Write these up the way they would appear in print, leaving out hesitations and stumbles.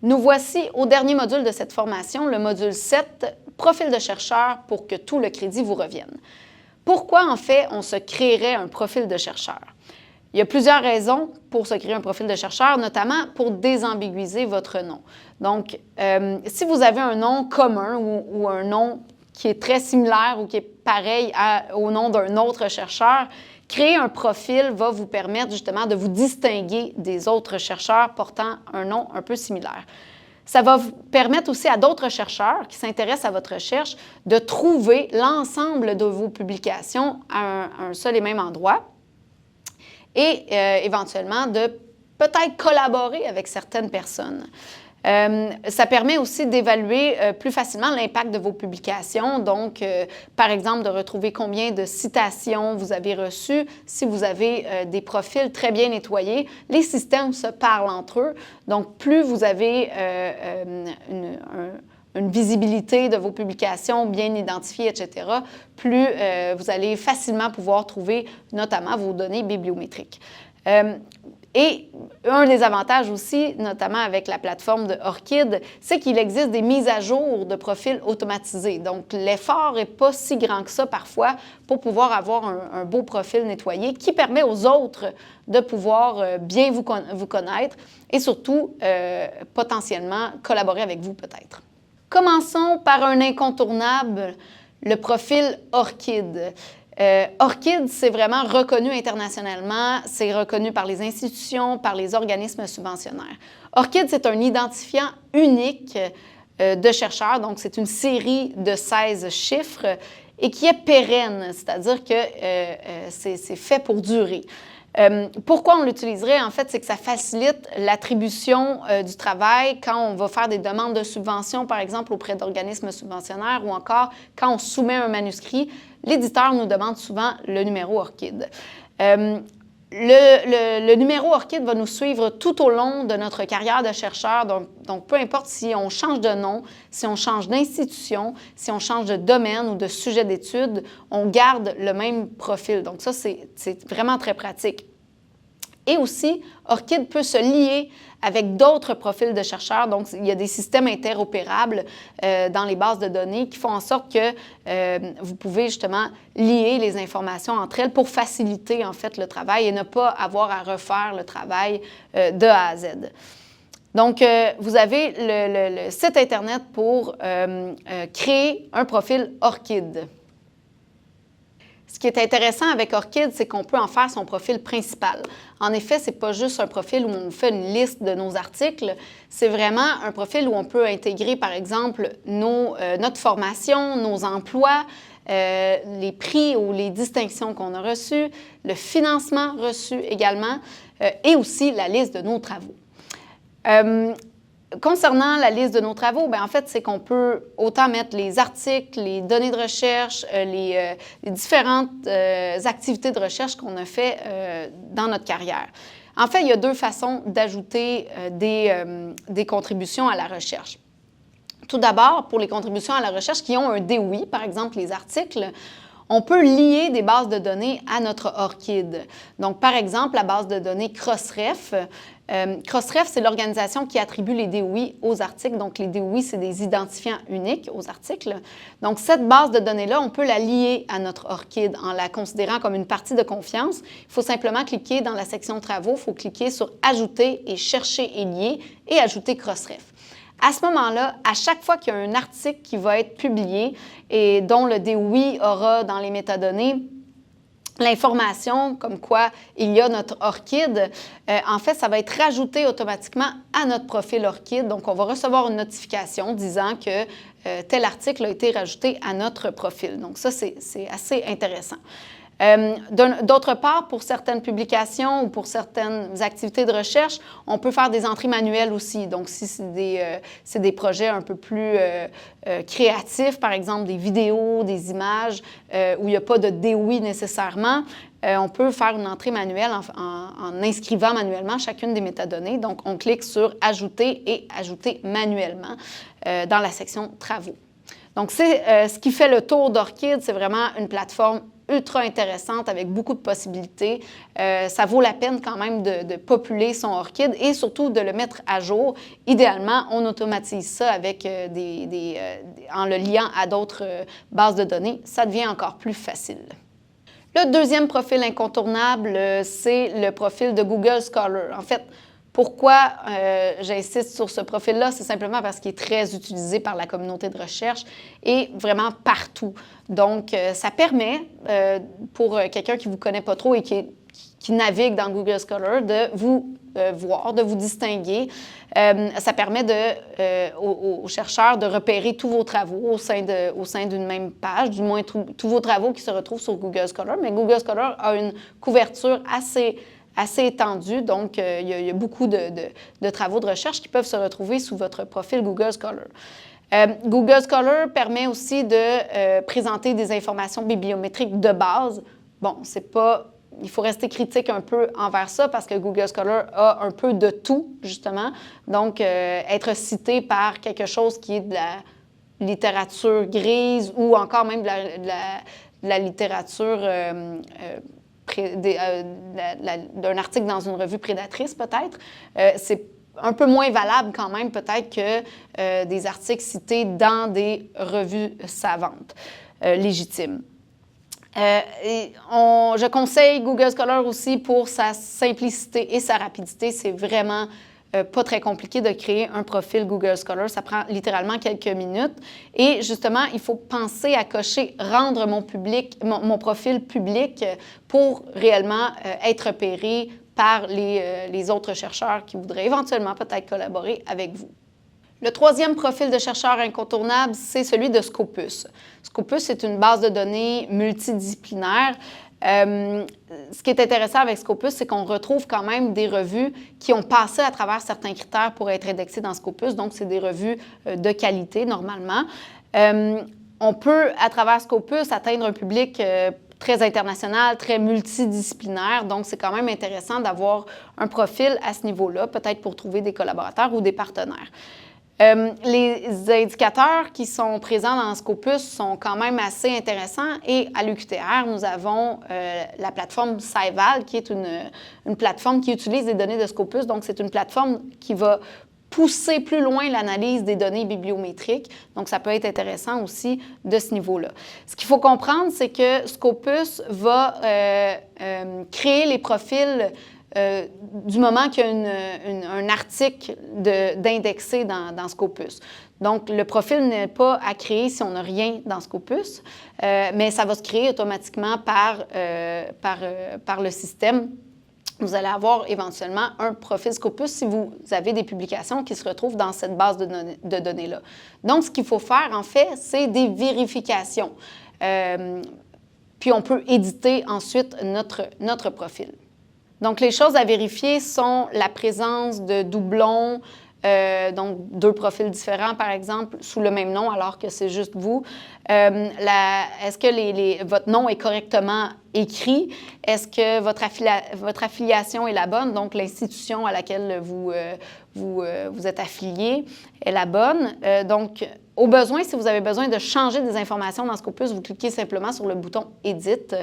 Nous voici au dernier module de cette formation, le module 7, profil de chercheur pour que tout le crédit vous revienne. Pourquoi, en fait, on se créerait un profil de chercheur? Il y a plusieurs raisons pour se créer un profil de chercheur, notamment pour désambiguïser votre nom. Donc, si vous avez un nom commun ou un nom qui est très similaire ou qui est pareil au nom d'un autre chercheur, créer un profil va vous permettre justement de vous distinguer des autres chercheurs portant un nom un peu similaire. Ça va vous permettre aussi à d'autres chercheurs qui s'intéressent à votre recherche de trouver l'ensemble de vos publications à un seul et même endroit et éventuellement de peut-être collaborer avec certaines personnes. Ça permet aussi d'évaluer plus facilement l'impact de vos publications. Donc, par exemple, de retrouver combien de citations vous avez reçues. Si vous avez des profils très bien nettoyés, les systèmes se parlent entre eux. Donc, plus vous avez une visibilité de vos publications bien identifiées, etc., plus vous allez facilement pouvoir trouver notamment vos données bibliométriques. Et un des avantages aussi, notamment avec la plateforme de ORCID, c'est qu'il existe des mises à jour de profils automatisés. Donc, l'effort n'est pas si grand que ça parfois pour pouvoir avoir un beau profil nettoyé qui permet aux autres de pouvoir bien vous connaître et surtout potentiellement collaborer avec vous peut-être. Commençons par un incontournable, le profil ORCID. ORCID, c'est vraiment reconnu internationalement, c'est reconnu par les institutions, par les organismes subventionnaires. ORCID, c'est un identifiant unique de chercheurs, donc c'est une série de 16 chiffres et qui est pérenne, c'est-à-dire que c'est fait pour durer. Pourquoi on l'utiliserait? En fait, c'est que ça facilite l'attribution du travail quand on va faire des demandes de subvention, par exemple, auprès d'organismes subventionnaires ou encore quand on soumet un manuscrit. L'éditeur nous demande souvent le numéro ORCID. Le numéro ORCID va nous suivre tout au long de notre carrière de chercheur. Donc, peu importe si on change de nom, si on change d'institution, si on change de domaine ou de sujet d'étude, on garde le même profil. Donc ça, c'est vraiment très pratique. Et aussi, ORCID peut se lier avec d'autres profils de chercheurs. Donc, il y a des systèmes interopérables dans les bases de données qui font en sorte que vous pouvez justement lier les informations entre elles pour faciliter en fait le travail et ne pas avoir à refaire le travail de A à Z. Donc, vous avez le site Internet pour créer un profil ORCID. Ce qui est intéressant avec ORCID, c'est qu'on peut en faire son profil principal. En effet, ce n'est pas juste un profil où on fait une liste de nos articles, c'est vraiment un profil où on peut intégrer, par exemple, notre formation, nos emplois, les prix ou les distinctions qu'on a reçues, le financement reçu également, et aussi la liste de nos travaux. Concernant la liste de nos travaux, bien, en fait, c'est qu'on peut autant mettre les articles, les données de recherche, les différentes activités de recherche qu'on a fait dans notre carrière. En fait, il y a deux façons d'ajouter des contributions à la recherche. Tout d'abord, pour les contributions à la recherche qui ont un DOI, par exemple les articles, on peut lier des bases de données à notre ORCID. Donc, par exemple, la base de données Crossref. Crossref, c'est l'organisation qui attribue les DOI aux articles. Donc, les DOI, c'est des identifiants uniques aux articles. Donc, cette base de données-là, on peut la lier à notre ORCID en la considérant comme une partie de confiance. Il faut simplement cliquer dans la section Travaux, il faut cliquer sur Ajouter et chercher et lier et ajouter Crossref. À ce moment-là, à chaque fois qu'il y a un article qui va être publié et dont le DOI aura dans les métadonnées l'information comme quoi il y a notre ORCID, en fait, ça va être rajouté automatiquement à notre profil ORCID. Donc, on va recevoir une notification disant que tel article a été rajouté à notre profil. Donc, ça, c'est assez intéressant. D'autre part, pour certaines publications ou pour certaines activités de recherche, on peut faire des entrées manuelles aussi. Donc, si c'est des projets un peu plus créatifs, par exemple des vidéos, des images, où il n'y a pas de DOI nécessairement, on peut faire une entrée manuelle en inscrivant manuellement chacune des métadonnées. Donc, on clique sur « Ajouter » et « Ajouter manuellement » dans la section « Travaux ». Donc, c'est ce qui fait le tour d'ORCID, c'est vraiment une plateforme ultra intéressante avec beaucoup de possibilités. Ça vaut la peine quand même de populer son ORCID et surtout de le mettre à jour. Idéalement, on automatise ça avec en le liant à d'autres bases de données. Ça devient encore plus facile. Le deuxième profil incontournable, c'est le profil de Google Scholar. En fait, pourquoi j'insiste sur ce profil-là? C'est simplement parce qu'il est très utilisé par la communauté de recherche et vraiment partout. Donc, ça permet, pour quelqu'un qui ne vous connaît pas trop et qui navigue dans Google Scholar, de vous voir, de vous distinguer. Ça permet aux chercheurs de repérer tous vos travaux au sein d'une même page, du moins tous vos travaux qui se retrouvent sur Google Scholar. Mais Google Scholar a une couverture assez étendue, donc il y a beaucoup de travaux de recherche qui peuvent se retrouver sous votre profil Google Scholar. Google Scholar permet aussi de présenter des informations bibliométriques de base. Bon, il faut rester critique un peu envers ça parce que Google Scholar a un peu de tout, justement. Donc, être cité par quelque chose qui est de la littérature grise ou encore même de la littérature d'un article dans une revue prédatrice, peut-être, c'est un peu moins valable quand même, peut-être, que des articles cités dans des revues savantes, légitimes. Je conseille Google Scholar aussi pour sa simplicité et sa rapidité. C'est vraiment pas très compliqué de créer un profil Google Scholar. Ça prend littéralement quelques minutes. Et justement, il faut penser à cocher « Rendre mon profil public » pour réellement être repéré par les autres chercheurs qui voudraient éventuellement peut-être collaborer avec vous. Le troisième profil de chercheur incontournable, c'est celui de Scopus. Scopus est une base de données multidisciplinaire. Ce qui est intéressant avec Scopus, c'est qu'on retrouve quand même des revues qui ont passé à travers certains critères pour être indexées dans Scopus. Donc, c'est des revues de qualité, normalement. On peut, à travers Scopus, atteindre un public très international, très multidisciplinaire. Donc, c'est quand même intéressant d'avoir un profil à ce niveau-là, peut-être pour trouver des collaborateurs ou des partenaires. Les indicateurs qui sont présents dans Scopus sont quand même assez intéressants et à l'UQTR, nous avons la plateforme SciVal qui est une plateforme qui utilise les données de Scopus. Donc, c'est une plateforme qui va pousser plus loin l'analyse des données bibliométriques. Donc, ça peut être intéressant aussi de ce niveau-là. Ce qu'il faut comprendre, c'est que Scopus va créer les profils du moment qu'il y a un article d'indexé dans Scopus. Donc, le profil n'est pas à créer si on n'a rien dans Scopus, mais ça va se créer automatiquement par le système. Vous allez avoir éventuellement un profil Scopus si vous avez des publications qui se retrouvent dans cette base de données-là. Donc, ce qu'il faut faire, en fait, c'est des vérifications. Puis, on peut éditer ensuite notre profil. Donc, les choses à vérifier sont la présence de doublons, donc deux profils différents, par exemple, sous le même nom, alors que c'est juste vous. Est-ce que votre nom est correctement écrit? Est-ce que votre affiliation est la bonne? Donc, l'institution à laquelle vous êtes affilié est la bonne. Donc, au besoin, si vous avez besoin de changer des informations dans Scopus, vous cliquez simplement sur le bouton « Édite ».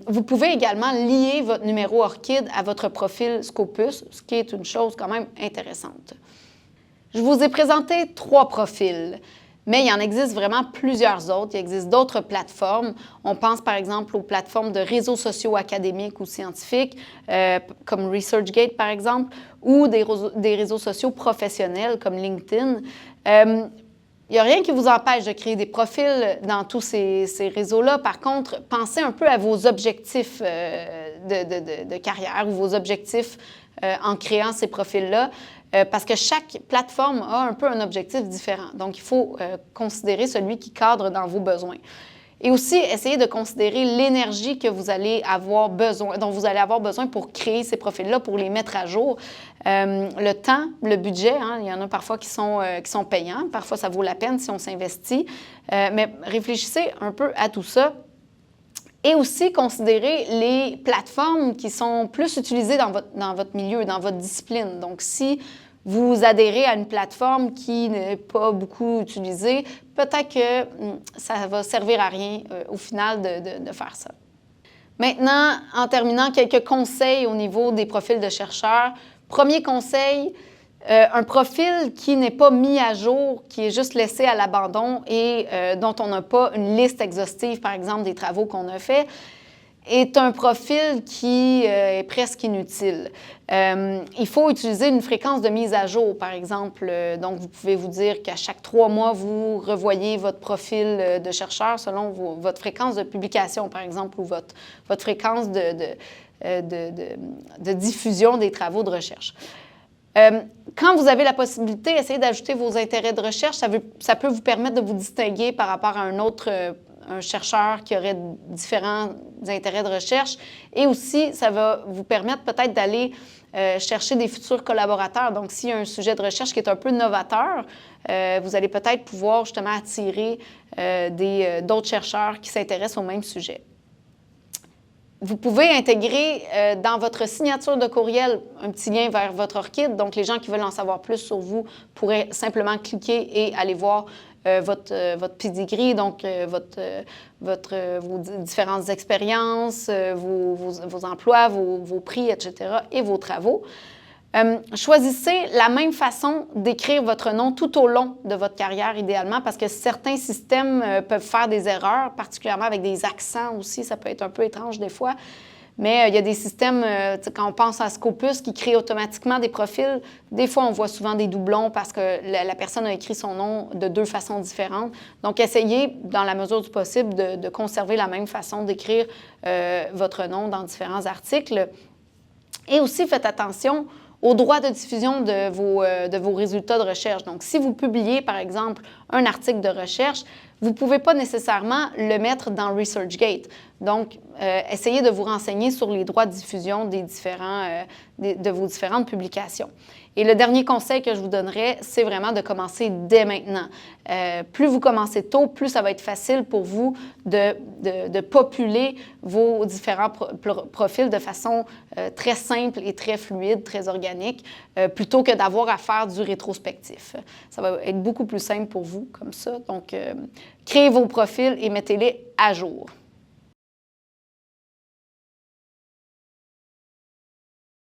Vous pouvez également lier votre numéro ORCID à votre profil Scopus, ce qui est une chose quand même intéressante. Je vous ai présenté 3 profils, mais il y en existe vraiment plusieurs autres. Il existe d'autres plateformes. On pense par exemple aux plateformes de réseaux sociaux académiques ou scientifiques, comme ResearchGate par exemple, ou des réseaux sociaux professionnels comme LinkedIn. Il n'y a rien qui vous empêche de créer des profils dans tous ces réseaux-là. Par contre, pensez un peu à vos objectifs de carrière ou vos objectifs en créant ces profils-là, parce que chaque plateforme a un peu un objectif différent. Donc, il faut considérer celui qui cadre dans vos besoins. Et aussi, essayez de considérer l'énergie que vous allez avoir besoin, dont vous allez avoir besoin pour créer ces profils-là, pour les mettre à jour. Le temps, le budget, hein, il y en a parfois qui sont payants, parfois ça vaut la peine si on s'investit. Mais réfléchissez un peu à tout ça. Et aussi considérer les plateformes qui sont plus utilisées dans votre milieu, dans votre discipline. Donc, si vous adhérez à une plateforme qui n'est pas beaucoup utilisée, peut-être que ça va servir à rien au final de faire ça. Maintenant, en terminant, quelques conseils au niveau des profils de chercheurs. Premier conseil, un profil qui n'est pas mis à jour, qui est juste laissé à l'abandon et dont on n'a pas une liste exhaustive, par exemple, des travaux qu'on a faits, est un profil qui est presque inutile. Il faut utiliser une fréquence de mise à jour, par exemple. Donc, vous pouvez vous dire qu'à chaque 3 mois, vous revoyez votre profil de chercheur selon votre fréquence de publication, par exemple, ou votre fréquence de diffusion des travaux de recherche. Quand vous avez la possibilité, essayez d'ajouter vos intérêts de recherche. Ça peut vous permettre de vous distinguer par rapport à un chercheur qui aurait différents intérêts de recherche. Et aussi, ça va vous permettre peut-être d'aller chercher des futurs collaborateurs. Donc, s'il y a un sujet de recherche qui est un peu novateur, vous allez peut-être pouvoir justement attirer d'autres chercheurs qui s'intéressent au même sujet. Vous pouvez intégrer dans votre signature de courriel un petit lien vers votre ORCID. Donc, les gens qui veulent en savoir plus sur vous pourraient simplement cliquer et aller voir votre pedigree, donc vos différentes expériences, vos emplois, vos prix, etc., et vos travaux. Choisissez la même façon d'écrire votre nom tout au long de votre carrière, idéalement, parce que certains systèmes peuvent faire des erreurs, particulièrement avec des accents aussi. Ça peut être un peu étrange des fois. Mais il y a des systèmes, quand on pense à Scopus, qui créent automatiquement des profils. Des fois, on voit souvent des doublons parce que la personne a écrit son nom de 2 façons différentes. Donc, essayez, dans la mesure du possible, de conserver la même façon d'écrire votre nom dans différents articles. Et aussi, faites attention aux droits de diffusion de vos résultats de recherche. Donc, si vous publiez, par exemple, un article de recherche, vous ne pouvez pas nécessairement le mettre dans ResearchGate. Donc, essayez de vous renseigner sur les droits de diffusion de vos différentes publications. Et le dernier conseil que je vous donnerais, c'est vraiment de commencer dès maintenant. Plus vous commencez tôt, plus ça va être facile pour vous de populer vos différents profils de façon très simple et très fluide, très organique, plutôt que d'avoir à faire du rétrospectif. Ça va être beaucoup plus simple pour vous comme ça. Donc, créez vos profils et mettez-les à jour.